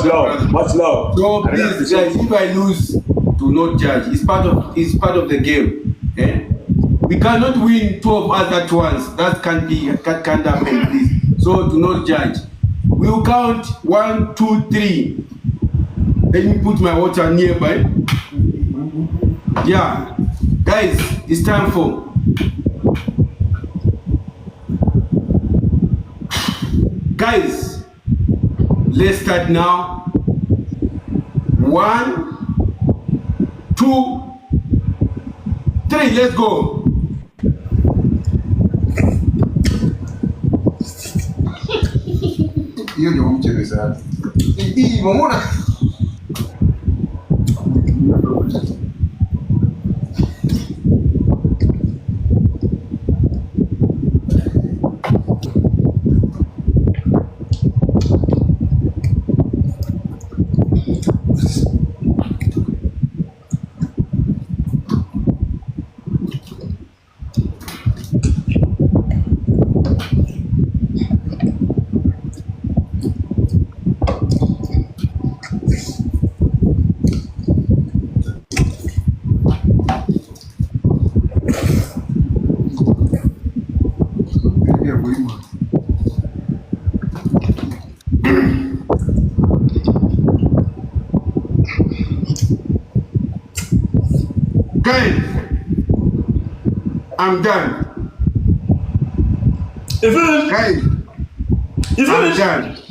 Much love. So please, guys, if I lose, do not judge. It's part of the game. Eh? We cannot win 12 us at once. That can't happen, please. So do not judge. We'll count 1, 2, 3. Let me put my water nearby. Yeah, guys, it's time for. Guys, let's start now. 1, 2, 3. Let's go. Hiyo ndio mchezaji. Hii umeona? Guys, I'm done. You finished? Guys, You I'm finished? done.